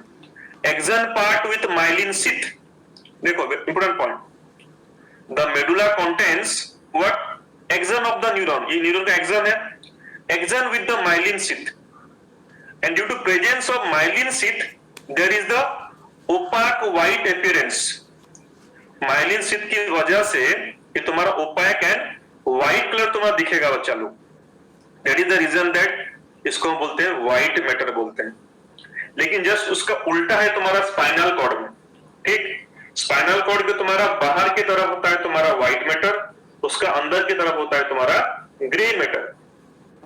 A: axon part with myelin sheath. देखो important point, the medulla contains what, axon of the neuron, ये न्यूरॉन का एक्सन है, axon with the myelin sheath, and due to presence of myelin sheath there is the opaque white appearance. Myelin sheath की वजह से ये तुम्हारा opaque and white colour तुम्हारा दिखेगा बच्चा लोग, that is the reason that इसको हम बोलते हैं व्हाइट मैटर बोलते हैं। लेकिन जस्ट उसका उल्टा है तुम्हारा स्पाइनल कॉर्ड में। ठीक, स्पाइनल कॉर्ड के तुम्हारा बाहर की तरफ होता है तुम्हारा व्हाइट मैटर, उसका अंदर की तरफ होता है तुम्हारा ग्रे मैटर।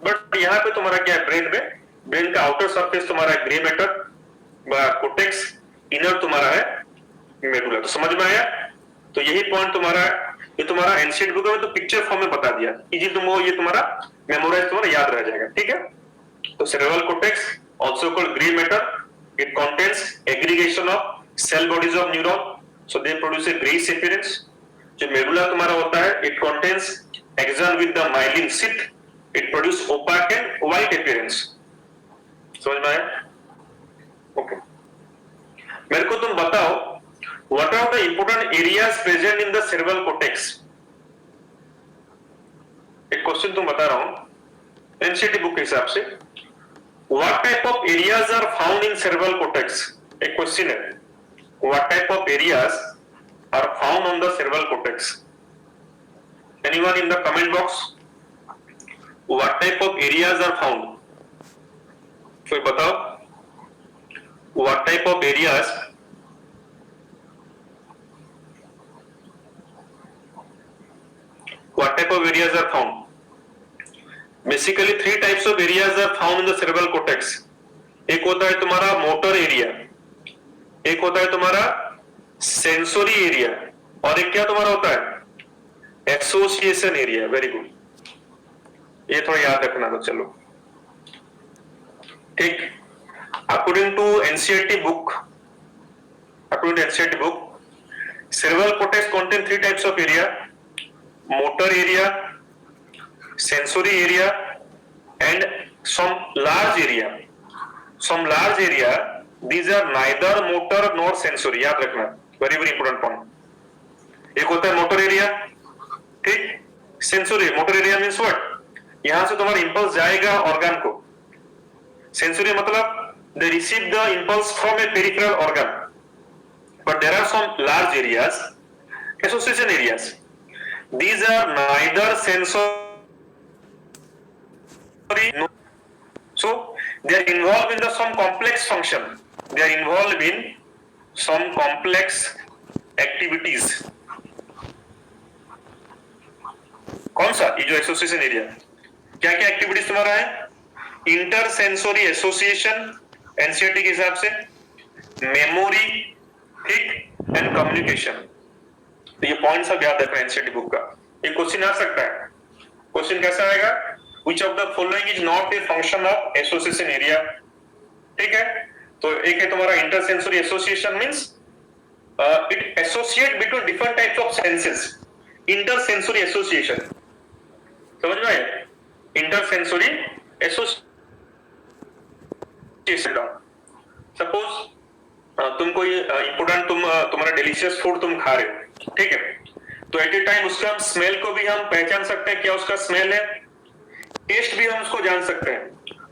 A: बट यहाँ पे तुम्हारा क्या है, ब्रेन में, ब्रेन का आउटर सरफेस तुम्हारा ग्रे मैटर, कोटेक्स, इनर तुम्हारा है मेडुला। तो समझ में आया? तो यही पॉइंट तुम्हारा, ये तुम्हारा एनसीईआरटी बुक में तो पिक्चर फॉर्म में बता दिया, इजी तुमको ये तुम्हारा मेमोराइज तुम्हारा याद रह जाएगा। ठीक है, तो cerebral cortex also called gray matter, it contains aggregation of cell bodies of neuron, so they produce a grayish appearance. जो मेडुला तुम्हारा होता है, it contains axon with the myelin sheath, it produce opaque and white appearance. समझ में आया? Okay, मेरे को तुम बताओ what are the important areas present in the cerebral cortex? एक क्वेश्चन तुम बता रहा हूं एनसीईआरटी बुक के हिसाब से, what type of areas are found in cerebral cortex? एक क्वेश्चन है, what type of areas are found on the cerebral cortex? Anyone in the comment box? What type of areas are found? कोई बताओ, what type of areas are found? Basically three types of areas are found in the cerebral cortex. एक होता है तुम्हारा motor area, एक होता है तुम्हारा सेंसोरी एरिया, और एक क्या तुम्हारा होता है, एसोसिएशन एरिया। वेरी गुड, ये थोड़ा याद रखना। तो चलो ठीक, according to NCERT book, cerebral cortex contain three types of area: motor area, sensory area, and some large area. These are neither motor nor sensory. याद रखना, very very important point. एक होता है मोटर एरिया, ठीक, sensory. Motor area means what, यहां से तुम्हारा impulse जाएगा ऑर्गन को। सेंसोरी मतलब they receive the impulse from a peripheral organ. But there are some large areas, association areas. These are neither sensory, so they are involved in some complex function. They are involved in some complex activities. कौन सा? ये जो association area, क्या क्या activities तुम्हारा है? Inter sensory association NCERT के हिसाब से, मेमोरी, ठीक, एंड कम्युनिकेशन। तो ये पॉइंट सब याद रखना एनसीईआरटी बुक का। एक क्वेश्चन आ सकता है, क्वेश्चन कैसा आएगा, which of the following is not a function of association area? ठीक है, तो एक है तुम्हारा intersensory association means it associate between different types of senses. Intersensory association, समझ में आया? इंटरसेंसोरी एसोसिएशन, सपोज तुम कोई इंपोर्टेंट तुम्हारा डिलीशियस फूड तुम खा रहे हो, ठीक है, तो एट ए टाइम उसका स्मेल को भी हम पहचान सकते हैं, क्या उसका स्मेल है, टेस्ट भी हम उसको जान सकते हैं।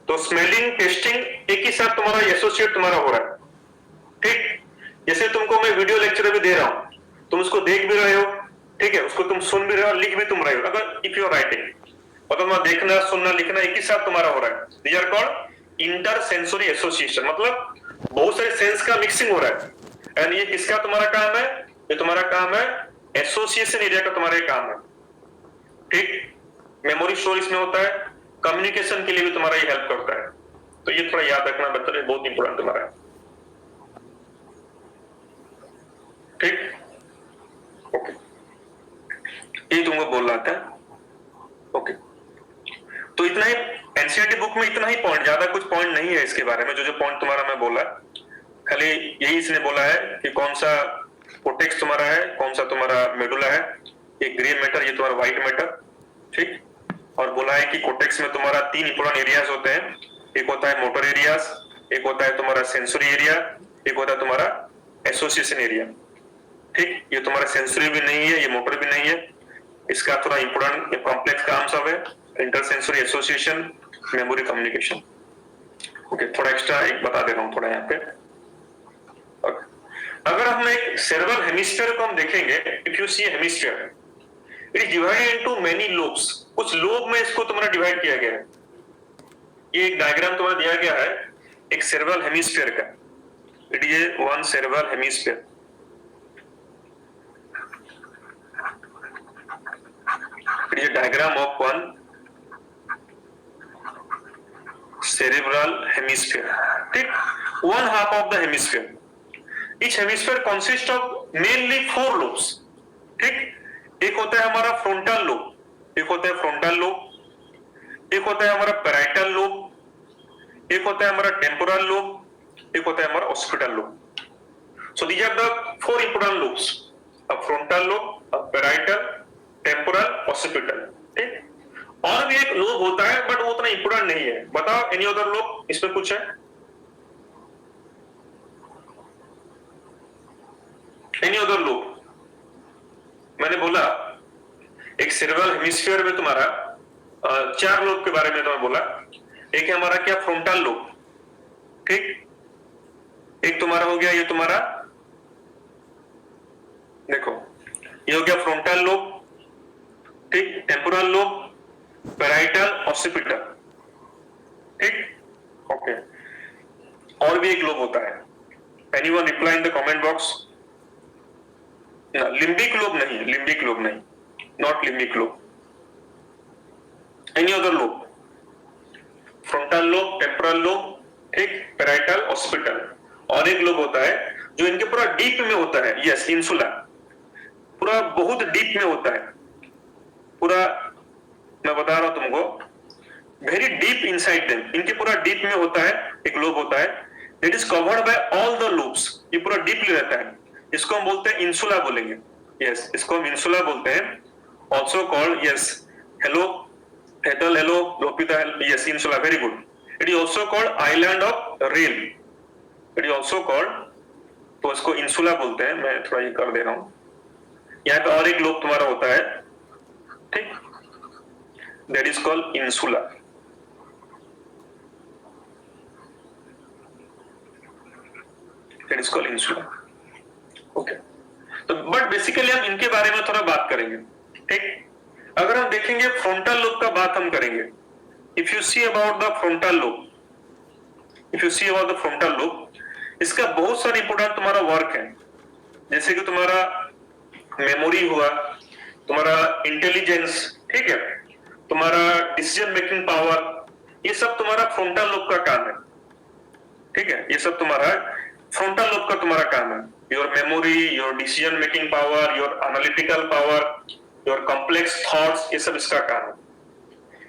A: तो स्मेलिंग, टेस्टिंग एक ही साथ तुम्हारा एसोसिएट तुम्हारा हो रहा है, ठीक। जैसे तुमको मैं वीडियो लेक्चर भी दे रहा हूं, तुम उसको देख भी रहे हो, ठीक है, उसको तुम सुन भी रहे हो, लिख भी तुम रहे हो। अगर इफ यू आर राइटिंग, मतलब देखना, सुनना, लिखना एक ही साथ तुम्हारा हो रहा है, these are called inter sensory association. मतलब बहुत सारे सेंस का मिक्सिंग हो रहा है। एंड ये किसका तुम्हारा काम है? ये तुम्हारा काम है एसोसिएशन एरिया का, तुम्हारा काम है, ठीक। मेमोरी स्टोर इसमें होता है, कम्युनिकेशन के लिए भी तुम्हारा ये हेल्प करता है। तो ये थोड़ा याद रखना बेहतर है, बहुत इंपॉर्टेंट तुम्हारा है, ठीक। ओके, ये तुमको बोल रहा था। ओके, तो इतना ही एनसीईआरटी बुक में, इतना ही पॉइंट, ज्यादा कुछ पॉइंट नहीं है इसके बारे में। जो जो पॉइंट तुम्हारा मैं बोला, खाली यही इसने बोला है कि कौन सा कोटेक्स तुम्हारा है, कौन सा तुम्हारा मेडुला है, ये ग्रे मैटर, ये तुम्हारा व्हाइट मैटर, ठीक। और बोला है कि कोटेक्स में तुम्हारा तीन इंपॉर्टेंट एरियाज होते हैं, एक होता है मोटर एरियाज, एक होता है तुम्हारा सेंसरी एरिया, एक होता है तुम्हारा एसोसिएशन एरिया, ठीक। ये तुम्हारा सेंसरी भी नहीं है, ये मोटर भी नहीं है, इसका थोड़ा इंपॉर्टेंट कॉम्प्लेक्स काम सब है, इंटरसेंसरी एसोसिएशन, मेमोरी, कम्युनिकेशन। ओके, थोड़ा एक्स्ट्रा एक बता दे रहा हूं थोड़ा यहाँ पे। अगर हम एक सेरेब्रल हेमिस्फीयर को हम देखेंगे, if you see hemisphere, it is divided into many lobes. कुछ लोब में इसको तुम्हारा डिवाइड किया गया है। ये एक डायग्राम तुम्हारा दिया गया है, एक सेरेब्रल हेमिस्फीयर का, it is one cerebral hemisphere. It is diagram of one cerebral hemisphere, ठीक, one half of the hemisphere. Each hemisphere consists of mainly 4 lobes, ठीक, एक होता है हमारा फ्रंटल लोब, एक होता है फ्रंटल लोब, एक होता है हमारा पैराइटल लोब, एक होता है हमारा टेम्पोरल लोब, एक होता है हमारा occipital lobe. So these are the 4 important lobes, a frontal lobe, a parietal, temporal, occipital, ठीक। और भी एक लोब होता है बट वो उतना इंपोर्टेंट नहीं है, बताओ एनी अदर लोब इसमें कुछ है? Any other lobe? मैंने बोला एक सेरेब्रल हेमिस्फीयर में तुम्हारा 4 लोब के बारे में तुम्हें बोला। एक है हमारा क्या, फ्रंटल लोब, ठीक, एक तुम्हारा हो गया ये तुम्हारा, देखो ये हो गया फ्रंटल लोब, ठीक, टेम्पोरल लोब, पैराइटल, ऑक्सीपिटल, ठीक, ओके। और भी एक लोब होता है, anyone reply in the comment box? Limbic lobe नहीं, लिम्बिक लोब नहीं, not limbic lobe. Any other lobe, frontal lobe, temporal lobe, ठीक, पैराइटल, ऑक्सीपिटल। और एक लोब होता है जो इनके पूरा डीप में होता है, यस, इंसुला, पूरा बहुत डीप में होता है, पूरा मैं बता रहा हूं तुमको, वेरी डीप इनसाइड देम, इनके पूरा डीप में होता है एक लोब होता है, it is covered by all the lobes, ये पूरा डीपली रहता है, इसको हम बोलते हैं इंसुला बोलेंगे, यस, इसको हम इंसुला बोलते हैं, also called, yes, hello Hetal, hello Lopita, yes, insula, very good. It is also called island of Reil, it is also called, तो इसको इंसुला बोलते हैं। मैं थोड़ा ये कर दे रहा हूं, यहाँ पे और एक लोब तुम्हारा होता है, ठीक, that is called insula, that is called insula, okay. तो बट बेसिकली हम इनके बारे में थोड़ा बात करेंगे, ठीक। अगर हम देखेंगे फ्रंटल लोब का बात हम करेंगे, if you see about the frontal lobe, if you see about the frontal lobe, इसका बहुत सारा इंपोर्टेंट तुम्हारा वर्क है, जैसे कि तुम्हारा मेमोरी हुआ, तुम्हारा इंटेलिजेंस, ठीक है, तुम्हारा डिसीजन मेकिंग पावर, ये सब तुम्हारा फ्रंटल लोब का काम है, ठीक है, ये सब तुम्हारा फ्रंटल लोब का तुम्हारा काम है। Your memory, your decision making power, your analytical power, your complex thoughts, ये सब इसका काम है।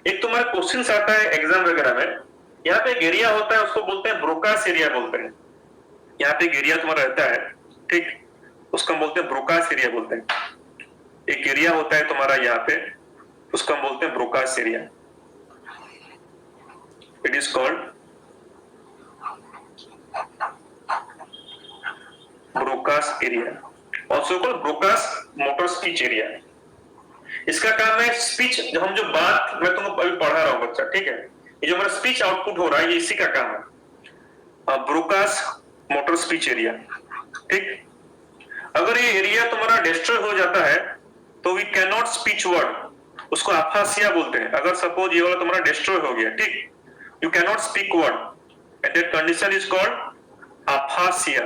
A: एक तुम्हारा क्वेश्चन आता है एग्जाम वगैरह में, यहाँ पे एक एरिया होता है, उसको बोलते हैं ब्रोकास एरिया बोलते हैं, यहाँ पे एक एरिया तुम्हारा रहता है, ठीक, उसको हम बोलते हैं ब्रोकास एरिया बोलते हैं। एक एरिया होता है तुम्हारा यहाँ पे, उसको हम बोलते हैं Broca's area, it is called Broca's area, also called Broca's motor speech area. इसका काम है स्पीच, हम जो बात मैं तुमको अभी पढ़ा रहा हूँ बच्चा, ठीक है, ये जो हमारा स्पीच आउटपुट हो रहा है ये इसी का काम है, ब्रोकास मोटर स्पीच एरिया, ठीक। अगर ये एरिया तुम्हारा डिस्ट्रॉय हो जाता है तो we can not speech word, उसको अफासिया बोलते हैं। अगर सपोज ये वाला तुम्हारा डिस्ट्रॉय हो गया, ठीक, you can not speak word, and that condition is called aphasia,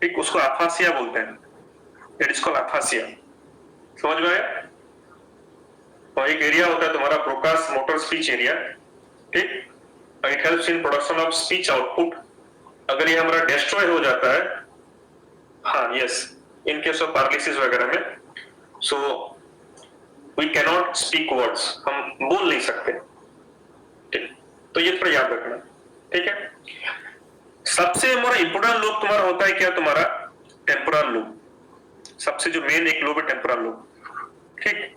A: ठीक, उसको अफासिया बोलते हैं, दैट इज कॉल्ड अफासिया। समझ में आया? तो एक एरिया होता है तुम्हारा ब्रोकास मोटर स्पीच एरिया, ठीक, it helps in production of speech output. अगर ये हमारा डिस्ट्रॉय हो जाता है, हाँ, yes, in case of paralysis वगैरह में, so we can not speak words, हम बोल नहीं सकते, ठीक, तो ये थोड़ा याद रखना, ठीक है। सबसे हमारा इंपोर्टेंट लोब तुम्हारा होता है क्या, तुम्हारा टेम्पोरल लोब, सबसे जो मेन एक लोब है टेम्पोरल लोब, ठीक।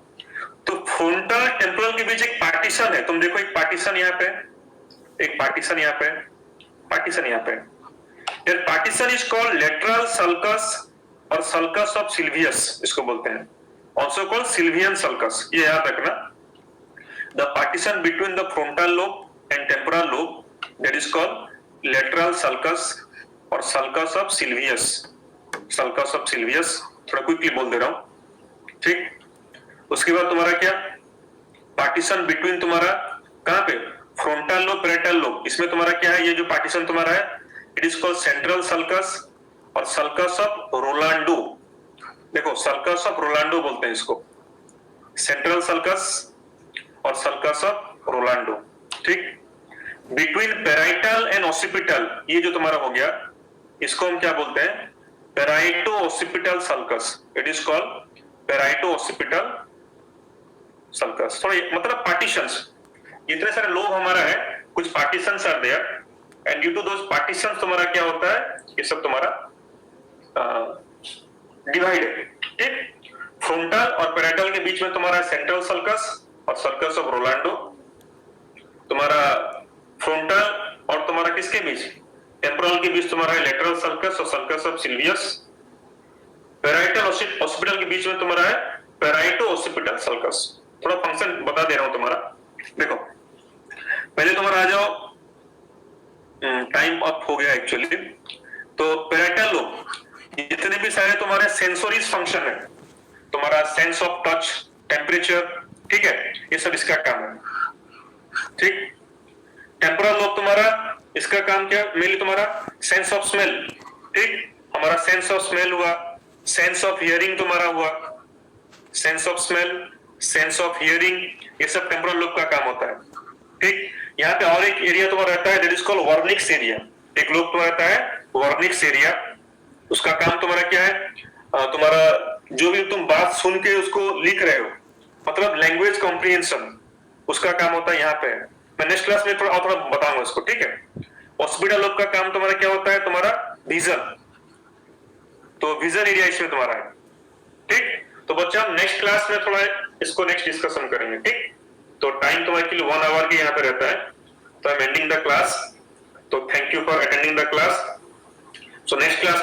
A: तो फ्रंटल टेम्पोरल के बीच एक पार्टीशन है, तुम देखो एक पार्टीशन यहाँ पे, एक पार्टीशन यहाँ पे, पार्टीशन यहाँ पे, that partition is called lateral sulcus और सल्कस ऑफ सिल्वियस, इसको बोलते हैं, ऑल्सो कॉल्ड सिल्वियन सल्कस, ये याद रखना। The partition between the frontal lobe and temporal lobe, that is called lateral sulcus और sulcus of Sylvius, sulcus of Sylvius, थोड़ा quickly बोल दे रहा हूं, ठीक। उसके बाद तुम्हारा क्या, पार्टीशन बिटवीन तुम्हारा कहां पे, फ्रंटल लोब, पैरेटल लोब, इसमें तुम्हारा क्या है, ये जो पार्टीशन तुम्हारा है, it is called central sulcus और सल्कस ऑफ रोलांडो। देखो सल्कस ऑफ रोलांडो बोलते हैं इसको, सेंट्रल सल्कस और सल्कस ऑफ रोलांडो, ठीक। बिटवीन पेराइटल एंड ऑसिपिटल, ये जो तुम्हारा हो गया, इसको हम क्या बोलते हैं, parieto occipital sulcus, it is called parieto occipital sulcus. थोड़ा मतलब पार्टीशंस, इतने सारे लोब हमारा है, कुछ partitions are there and due to those partitions तुम्हारा क्या होता है, ये सब तुम्हारा डिवाइड है, ठीक। फ्रंटल और पैरेटल के बीच में तुम्हारा सेंट्रल सल्कस और सल्कस ऑफ रोलांडो, तुम्हारा फ्रंटल और तुम्हारा किसके बीच, टेम्पोरल के बीच तुम्हारा लेटरल सल्कस और sulcus of Silvius, parietal occipital के बीच में तुम्हारा है पैराइटो ऑसिपिटल सल्कस। थोड़ा फंक्शन बता दे रहा हूं तुम्हारा, देखो पहले तुम्हारा आ जाओ, टाइम अप हो गया एक्चुअली। तो पैराइटल लोब, जितने भी सारे तुम्हारे सेंसोरीज फंक्शन है, तुम्हारा सेंस ऑफ टच, टेम्परेचर, ठीक है, ये सब इसका काम है, ठीक। टेम्पोरल लोब तुम्हारा, इसका काम क्या, मेनली तुम्हारा सेंस ऑफ स्मेल, ठीक, हमारा सेंस ऑफ स्मेल हुआ, सेंस ऑफ हियरिंग तुम्हारा हुआ, sense of smell, sense of hearing, ये सब टेम्पोरल लोब का काम होता है, ठीक। यहाँ पे और एक एरिया तुम्हारा रहता है, that is called Wernicke's area, एक लोब तुम्हारा रहता है वर्निक्स एरिया, उसका काम तुम्हारा क्या है, तुम्हारा जो भी तुम बात सुन के उसको लिख रहे हो, मतलब लैंग्वेज कॉम्प्रिहेंशन, उसका काम होता है यहाँ पे। मैं नेक्स्ट क्लास में थोड़ा बताऊंगा इसको, ठीक है। ऑस्पिटल लोब का काम तुम्हारा क्या होता है, तुम्हारा विजन, तो विजन एरिया इसमें तुम्हारा है, ठीक। तो बच्चा हम नेक्स्ट क्लास में थोड़ा इसको नेक्स्ट डिस्कशन करेंगे, ठीक। तो टाइम तुम्हारे के लिए 1 आवर के यहाँ पे रहता है, तो I am ending the class, तो thank you for attending the class. So next class